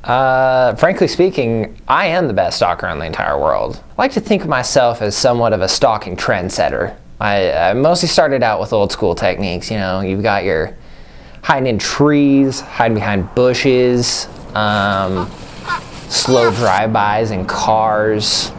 Frankly speaking, I am the best stalker in the entire world. I like to think of myself as somewhat of a stalking trendsetter. I mostly started out with old school techniques, you know, you've got your hiding in trees, hiding behind bushes, slow drive-bys in cars,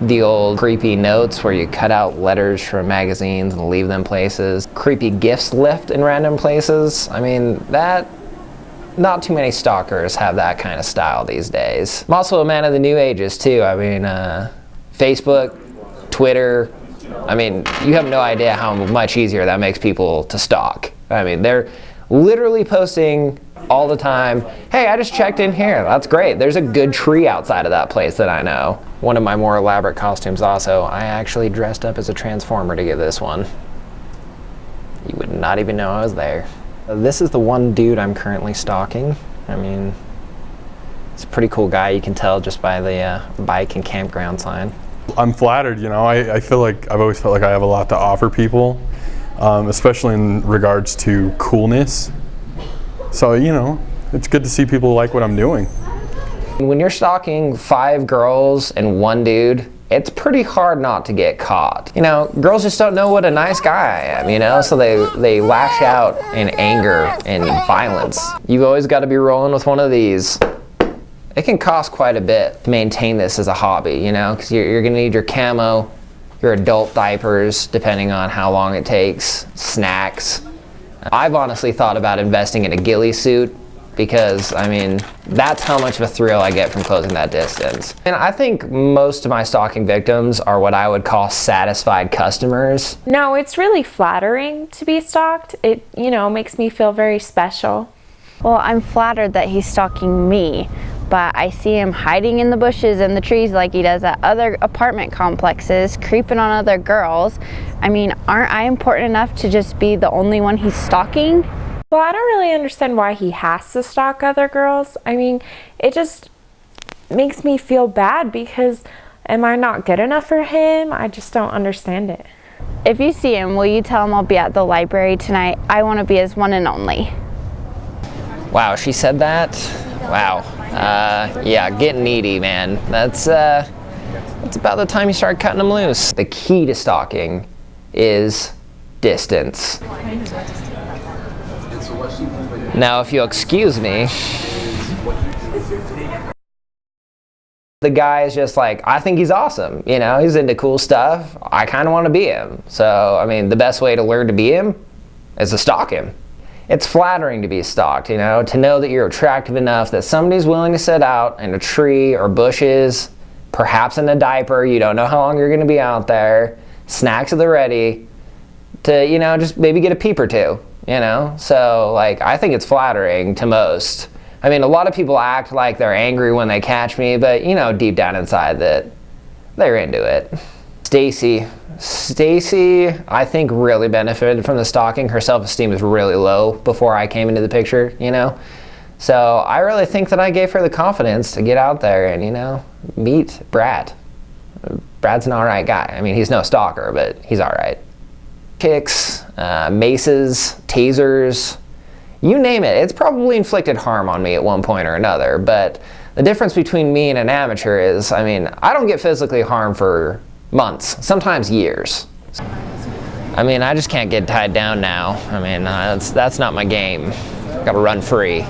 the old creepy notes where you cut out letters from magazines and leave them places, creepy gifts left in random places. I mean, not too many stalkers have that kind of style these days. I'm also a man of the new ages too. I mean, Facebook, Twitter, I mean, you have no idea how much easier that makes people to stalk. I mean, they're literally posting all the time, hey, I just checked in here, that's great. There's a good tree outside of that place that I know. One of my more elaborate costumes also, I actually dressed up as a transformer to get this one. You would not even know I was there. This is the one dude I'm currently stalking. I mean, it's a pretty cool guy, you can tell just by the bike and campground sign. I'm flattered, you know, I feel like I've always felt like I have a lot to offer people, especially in regards to coolness. So, you know, it's good to see people like what I'm doing. When you're stalking 5 girls and 1 dude, it's pretty hard not to get caught. You know, girls just don't know what a nice guy I am, you know, so they lash out in anger and violence. You've always got to be rolling with one of these. It can cost quite a bit to maintain this as a hobby, you know, because you're going to need your camo, your adult diapers, depending on how long it takes, snacks. I've honestly thought about investing in a ghillie suit because, I mean, that's how much of a thrill I get from closing that distance. And I think most of my stalking victims are what I would call satisfied customers. No, it's really flattering to be stalked. It, you know, makes me feel very special. Well, I'm flattered that he's stalking me, but I see him hiding in the bushes and the trees like he does at other apartment complexes, creeping on other girls. I mean, aren't I important enough to just be the only one he's stalking? Well, I don't really understand why he has to stalk other girls. I mean, it just makes me feel bad because am I not good enough for him? I just don't understand it. If you see him, will you tell him I'll be at the library tonight? I want to be his one and only. Wow, she said that? Wow. Yeah, get needy, man. That's about the time you start cutting them loose. The key to stalking is distance. Now, if you'll excuse me, the guy is just like, I think he's awesome. You know, he's into cool stuff. I kind of want to be him. So, I mean, the best way to learn to be him is to stalk him. It's flattering to be stalked, you know, to know that you're attractive enough that somebody's willing to sit out in a tree or bushes, perhaps in a diaper, you don't know how long you're going to be out there, snacks at the ready, to, you know, just maybe get a peep or two, you know? So, like, I think it's flattering to most. I mean, a lot of people act like they're angry when they catch me, but, you know, deep down inside that they're into it. Stacy, I think, really benefited from the stalking. Her self-esteem was really low before I came into the picture, you know? So I really think that I gave her the confidence to get out there and, you know, meet Brad. Brad's an all right guy. I mean, he's no stalker, but he's all right. Kicks, maces, tasers, you name it. It's probably inflicted harm on me at one point or another, but the difference between me and an amateur is, I mean, I don't get physically harmed for months, sometimes years. I mean, I just can't get tied down now. I mean, that's not my game. Gotta run free.